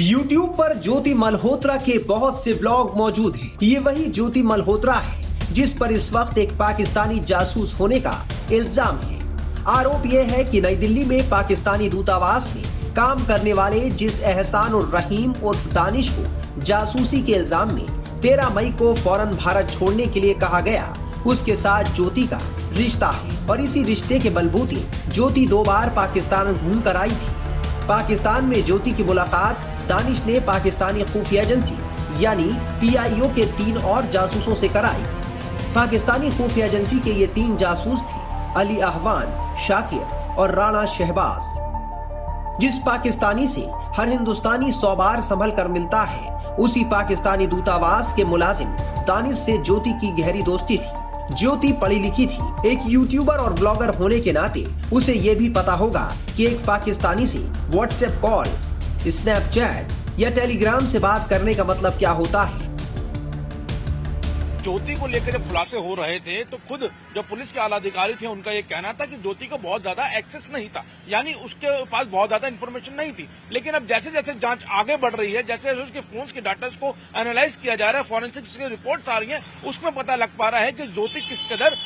YouTube पर ज्योति मल्होत्रा के बहुत से ब्लॉग मौजूद हैं। ये वही ज्योति मल्होत्रा है जिस पर इस वक्त एक पाकिस्तानी जासूस होने का इल्जाम है। आरोप यह है कि नई दिल्ली में पाकिस्तानी दूतावास में काम करने वाले जिस एहसान उर रहीम उर्फ दानिश को जासूसी के इल्जाम में 13 मई को फौरन भारत छोड़ने के लिए कहा गया, उसके साथ ज्योति का रिश्ता है और इसी रिश्ते के बलबूते ज्योति 2 बार पाकिस्तान घूम कर आई थी। पाकिस्तान में ज्योति की मुलाकात दानिश ने पाकिस्तानी खुफिया एजेंसी यानी PIO के 3 और जासूसों से कराई। पाकिस्तानी खुफिया एजेंसी के ये 3 जासूस थे अली अहवान, शाकिर और राणा शहबाज। जिस पाकिस्तानी से हर हिंदुस्तानी 100 बार संभल कर मिलता है, उसी पाकिस्तानी दूतावास के मुलाजिम दानिश से ज्योति की गहरी दोस्ती थी। ज्योति पढ़ी लिखी थी। एक यूट्यूबर और ब्लॉगर होने के नाते उसे ये भी पता होगा कि एक पाकिस्तानी से व्हाट्सएप कॉल, स्नैपचैट या टेलीग्राम से बात करने का मतलब क्या होता है। ज्योति को लेकर जब खुलासे हो रहे थे तो खुद जो पुलिस के आला अधिकारी थे उनका ये कहना था कि ज्योति को बहुत ज्यादा एक्सेस नहीं था, यानी उसके पास बहुत ज्यादा इन्फॉर्मेशन नहीं थी। लेकिन अब जैसे जैसे जांच आगे बढ़ रही है, जैसे उसके फोन्स के डाटा को एनालाइज किया जा रहा है, फॉरेंसिक्स की रिपोर्ट्स आ रही हैं, उसमें पता लग पा रहा है कि ज्योति किस कदर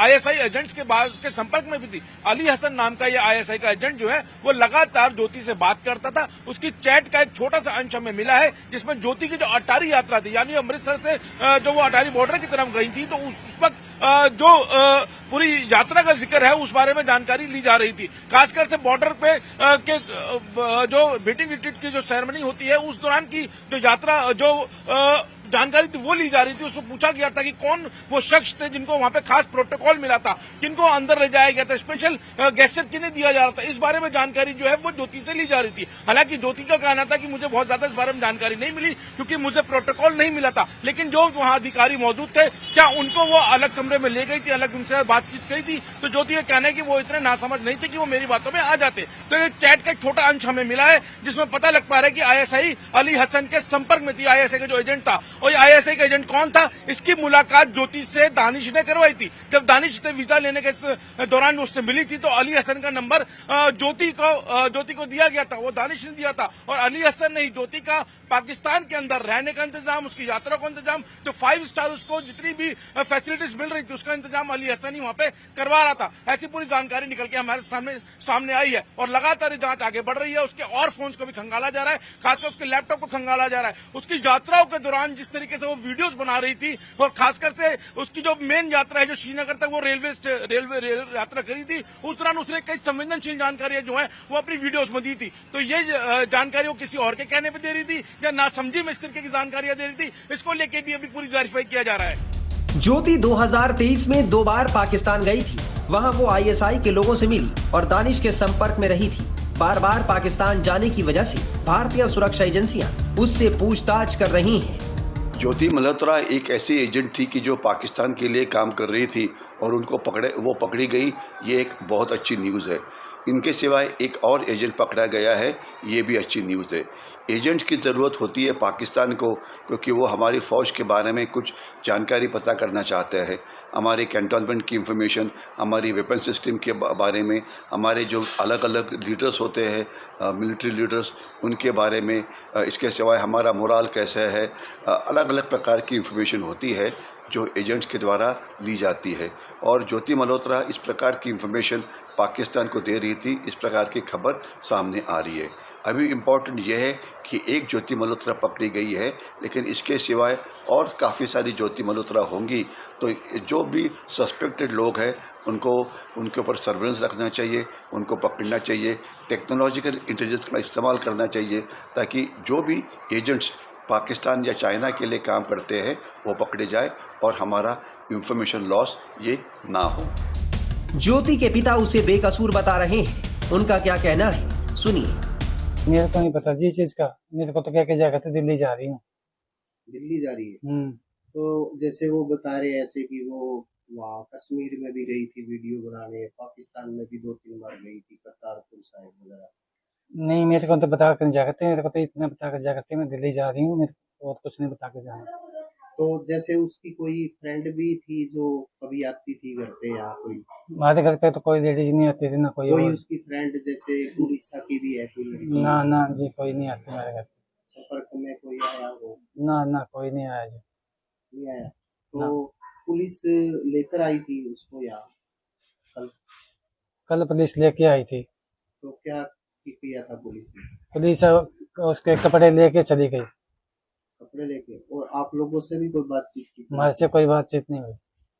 ISI एजेंट्स के संपर्क में भी थी। अली हसन नाम का ये ISI का एजेंट जो है वो लगातार ज्योति से बात करता था। उसकी चैट का एक छोटा सा अंश हमें मिला है जिसमें ज्योति की जो अटारी यात्रा थी, यानी अमृतसर से जो वो अटारी बॉर्डर की तरफ गई थी, तो उस वक्त जो पूरी यात्रा का जिक्र है उस बारे में जानकारी ली जा रही थी। खासकर से बॉर्डर पे के जो मीटिंग रिट्रीट की जो सेरेमनी होती है उस दौरान की जो यात्रा जो जानकारी थी वो ली जा रही थी। उसको पूछा गया था कि कौन वो शख्स थे जिनको वहां पे खास प्रोटोकॉल मिला था, किनको अंदर ले जाया गया था, स्पेशल गेस्चर किन्हें दिया जा रहा था। इस बारे में जानकारी जो है वो ज्योति से ली जा रही थी। हालांकि ज्योति का कहना था कि मुझे बहुत ज्यादा इस बारे में जानकारी नहीं मिली क्योंकि मुझे प्रोटोकॉल नहीं मिला था। लेकिन जो वहां अधिकारी मौजूद थे, क्या उनको वो अलग कमरे में ले गई थी, अलग उनसे बातचीत की थी? तो ज्योति ये कहना है कि वो इतने नासमझ नहीं थे कि वो मेरी बातों में आ जाते। तो ये चैट का एक छोटा अंश हमें मिला है जिसमें पता लग पा रहा है कि ISI अली हसन के संपर्क में थी। ISI का जो एजेंट था और ISI का एजेंट कौन था, इसकी मुलाकात ज्योति से दानिश ने करवाई थी। जब दानिश से वीजा लेने के दौरान उससे मिली थी तो अली हसन का नंबर ज्योति को दिया गया था, वो दानिश ने दिया था। और अली हसन ने ही ज्योति का पाकिस्तान के अंदर रहने का इंतजाम, उसकी यात्रा का इंतजाम, जो 5 स्टार उसको जितनी भी फैसिलिटीज मिल रही थी उसका इंतजाम अली हसन ही वहां पे करवा रहा था। ऐसी पूरी जानकारी निकल के हमारे सामने आई है और लगातार जांच आगे बढ़ रही है। उसके और फोन्स को भी खंगाला जा रहा है, खासकर उसके लैपटॉप को खंगाला जा रहा है। उसकी यात्राओं के दौरान जिस तरीके से वो वीडियोस बना रही थी और खासकर से उसकी जो मेन यात्रा है जो श्रीनगर तक वो रेल यात्रा करी थी, उस दौरान उसने कई संवेदनशील जानकारियां जो है वो अपनी वीडियोस में दी थी। तो ये जानकारी वो किसी और के कहने पर दे रही थी या नासमझी में इस तरीके की जानकारियां दे रही थी, इसको लेकर भी अभी पूरी वेरीफाई किया जा रहा है। ज्योति 2023 में 2 बार पाकिस्तान गई थी। वहां वो ISI के लोगों से मिली और दानिश के संपर्क में रही थी। बार बार पाकिस्तान जाने की वजह से भारतीय सुरक्षा एजेंसियां उससे पूछताछ कर रही हैं। ज्योति मल्होत्रा एक ऐसी एजेंट थी कि जो पाकिस्तान के लिए काम कर रही थी और उनको पकड़ी गई, ये एक बहुत अच्छी न्यूज़ है। इनके सिवाय एक और एजेंट पकड़ा गया है, ये भी अच्छी न्यूज़ है। एजेंट की ज़रूरत होती है पाकिस्तान को क्योंकि वो हमारी फ़ौज के बारे में कुछ जानकारी पता करना चाहते हैं, हमारे कैंटोनमेंट की इंफॉर्मेशन, हमारी वेपन सिस्टम के बारे में, हमारे जो अलग अलग लीडर्स होते हैं मिलिट्री लीडर्स, उनके बारे में। इसके सिवाय हमारा मोराल कैसा है, अलग अलग प्रकार की इंफॉर्मेशन होती है जो एजेंट्स के द्वारा ली जाती है। और ज्योति मल्होत्रा इस प्रकार की इंफॉर्मेशन पाकिस्तान को दे रही थी, इस प्रकार की खबर सामने आ रही है। अभी इम्पॉर्टेंट यह है कि एक ज्योति मल्होत्रा पकड़ी गई है, लेकिन इसके सिवाय और काफ़ी सारी ज्योति मल्होत्रा होंगी। तो जो भी सस्पेक्टेड लोग हैं उनके ऊपर सर्वेलेंस रखना चाहिए, उनको पकड़ना चाहिए, टेक्नोलॉजिकल इंटेलिजेंस का इस्तेमाल करना चाहिए ताकि जो भी एजेंट्स पाकिस्तान या चाइना के लिए काम करते हैं वो पकड़े जाए और हमारा इंफॉर्मेशन लॉस ये ना हो। ज्योति के पिता उसे बेकसूर बता रहे हैं, उनका क्या कहना है सुनिए। मेरे को नहीं पता जी चीज का, मेरे को तो क्या क्या कहते दिल्ली जा रही हूँ। दिल्ली जा रही है? तो जैसे वो बता रहे हैं ऐसे कि वो वहाँ कश्मीर में भी गई थी वीडियो बनाने, पाकिस्तान में भी 2-3 बार गई थी, करतारपुर साहिब वगैरह। नहीं, मेरे को तो बता कर जा करते, मेरे को तो इतना बता कर जा करते मैं दिल्ली जा रही हूँ, मेरे को और कुछ नहीं बता कर जाना। तो जैसे उसकी कोई फ्रेंड भी थी जो कभी आती थी घर पे, या कोई हमारे घर पे तो कोई लेडीज नहीं आती थी, ना कोई और। उसकी फ्रेंड जैसे उड़ीसा की भी है कोई लड़की? ना ना जी, कोई नहीं आती हमारे घर पे। संपर्क में कोई आया हो? ना ना, कोई नहीं आया जी। नहीं आया। तो पुलिस लेकर आई थी उसको, या कल? कल पुलिस लेके आई थी। तो क्या किया था पुलिस ने? पुलिस उसके कपड़े लेके चली गई। कपड़े लेके? और आप लोगों से भी कोई बातचीत की थी? हमारे से कोई बातचीत नहीं हुई।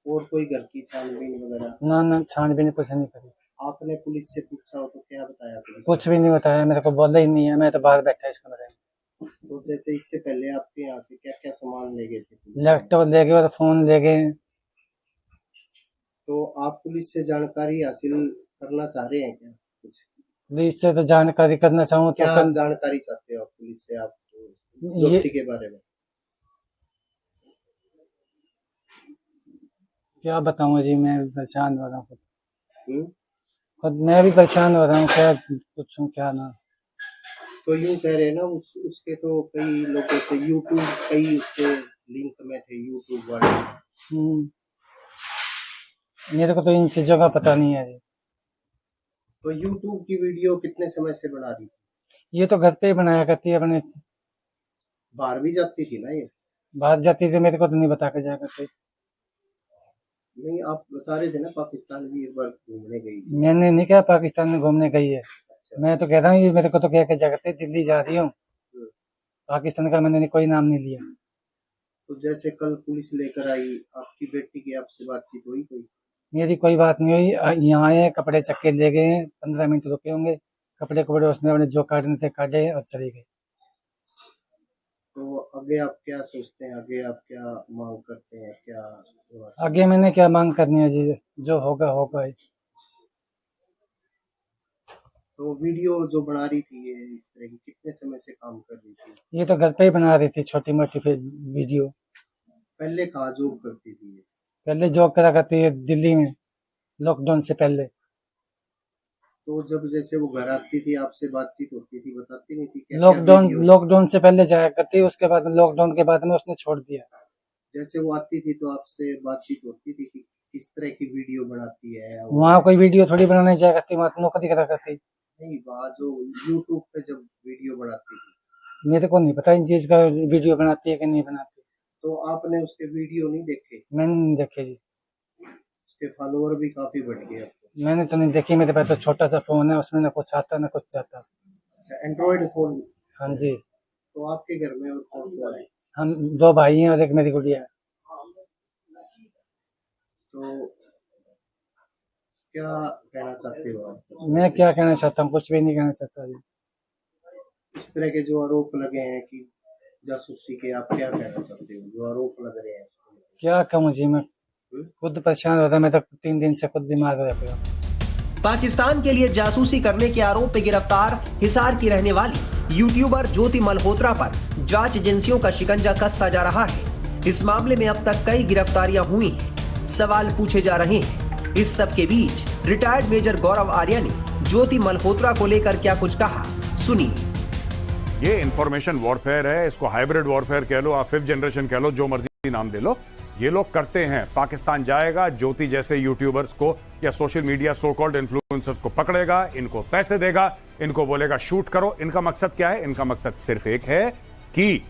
और कोई घर की छानबीन वगैरह? ना ना, छानबीन कुछ नहीं करी। आपने पुलिस से पूछा हो तो क्या बताया पुलिस? कुछ भी नहीं बताया, मेरे को बोला ही नहीं है, मैं तो बाहर बैठा इस कमरे में। तो जैसे इससे पहले आपके यहाँ से क्या क्या सामान ले गए थे? लैपटॉप ले गए और फोन ले गए। तो आप पुलिस से जानकारी हासिल करना चाह रहे हैं क्या कुछ? पुलिस से तो जानकारी करना चाहूँ तो क्या जानकारी चाहते हो आप पुलिस से, आप इस व्यक्ति के बारे में? क्या बताऊँ जी, मैं भी परेशान हो रहा हूँ खुद मैं भी परेशान हो रहा हूँ, क्या पूछूं क्या ना। तो यूं कह रहे हैं ना, उसके तो कई लोगों से यूट्यूब, कई उसके लिंक में थे यूट्यूब वाले। मेरे को तो इन चीजों का पता नहीं है जी। तो यूट्यूब की वीडियो कितने समय से बना रही थी? ये तो घर पे ही बनाया करती है अपने। बाहर भी जाती थी ना ये? बाहर जाती थी, मेरे को तो नहीं बता के जाया करती। नहीं, आप बता रहे थे ना पाकिस्तान भी एक बार घूमने गई थी। मैंने नहीं कहा पाकिस्तान में घूमने गई है। अच्छा। मैं तो कह रहा हूँ ये मेरे को तो कह के जाया करती, दिल्ली जा रही हूँ। पाकिस्तान का मैंने कोई नाम नहीं लिया। तो जैसे कल पुलिस लेकर आई, आपकी बेटी की आपसे बातचीत हुई कोई? मेरी कोई बात नहीं हुई। यहाँ आए, कपड़े चक्के ले गए, 15 मिनट रुके होंगे, कपड़े उसने अपने जो काटने थे काटे और चली गई। तो आगे आप क्या सोचते हैं, आगे आप क्या मांग करते हैं, क्या? आगे मैंने क्या मांग करनी है जी, जो होगा होगा ही। तो वीडियो जो बना रही थी ये इस तरह की, कितने समय से काम कर रही थी? ये तो घर पे ही बना रही थी छोटी मोटी वीडियो। पहले कहाँ जॉब करती थी ये? पहले जॉब करा करती है दिल्ली में, लॉकडाउन से पहले। तो जब जैसे वो घर आती थी, आपसे बातचीत होती थी, बताती नहीं थी? लॉकडाउन से पहले जाया करती, उसके बाद लॉकडाउन के बाद में उसने छोड़ दिया। जैसे वो आती थी तो आपसे बातचीत होती थी कि किस तरह की वीडियो बनाती है? वहाँ कोई वीडियो थोड़ी बनाने जाया करती, वहाँ तो नौकरी करा करती। नहीं, वहाँ जो यूट्यूब पे जब वीडियो बनाती थी। मेरे को नहीं पता इन चीज का, वीडियो बनाती है कि नहीं बनाती। तो आपने उसके वीडियो नहीं देखे? मैंने नहीं देखे जी। उसके फॉलोअर भी काफी बढ़ गए। मैंने तो नहीं देखी, मेरे पास तो छोटा सा फोन है, उसमें ना कुछ आता ना कुछ जाता। अच्छा, एंड्रॉइड फोन? हाँ जी। तो आपके घर में और कौन है? हम 2 भाई हैं और एक मेरी गुड़िया है। तो क्या कहना चाहते हो आप? मैं क्या कहना चाहता हूँ, कुछ भी नहीं कहना चाहता जी। इस तरह के जो आरोप लगे हैं कि जासूसी के, आप क्या कहना चाहते हो जो आरोप लग रहे हैं? क्या कहूँ जी, मैं खुद परेशान हो रहा, मैं तो 3 दिन से खुद बीमार हो रहा। पाकिस्तान के लिए जासूसी करने के आरोप में गिरफ्तार हिसार की रहने वाली यूट्यूबर ज्योति मल्होत्रा पर जांच एजेंसियों का शिकंजा कसता जा रहा है। इस मामले में अब तक कई गिरफ्तारियां हुई हैं, सवाल पूछे जा रहे हैं। इस सब के बीच रिटायर्ड मेजर गौरव आर्या ने ज्योति मल्होत्रा को लेकर क्या कुछ कहा, सुनिए। ये इंफॉर्मेशन वॉरफेयर है, इसको हाइब्रिड वॉरफेयर कह लो, आप 5th जनरेशन कह लो, जो मर्जी नाम दे लो। ये लोग करते हैं। पाकिस्तान जाएगा, ज्योति जैसे यूट्यूबर्स को या social media so called influencers को पकड़ेगा, इनको पैसे देगा, इनको बोलेगा शूट करो। इनका मकसद क्या है? इनका मकसद सिर्फ एक है कि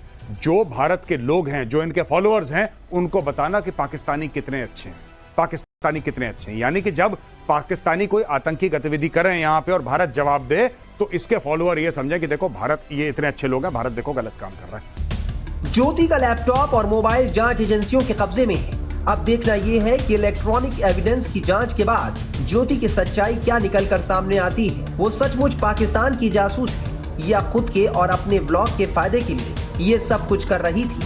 जो भारत के लोग हैं, जो इनके फॉलोअर्स हैं, उनको बताना कि पाकिस्तानी कितने अच्छे हैं, पाकिस्तानी कितने अच्छे हैं। यानी कि जब पाकिस्तानी कोई आतंकी गतिविधि करें यहां पे और भारत जवाब दे, तो इसके फॉलोअर ये समझे कि देखो भारत, ये इतने अच्छे लोग हैं, भारत देखो गलत काम कर रहा है। ज्योति का लैपटॉप और मोबाइल जांच एजेंसियों के कब्जे में है। अब देखना यह है कि इलेक्ट्रॉनिक एविडेंस की जांच के बाद ज्योति की सच्चाई क्या निकलकर सामने आती है। वो सचमुच पाकिस्तान की जासूस है या खुद के और अपने ब्लॉग के फायदे के लिए ये सब कुछ कर रही थी।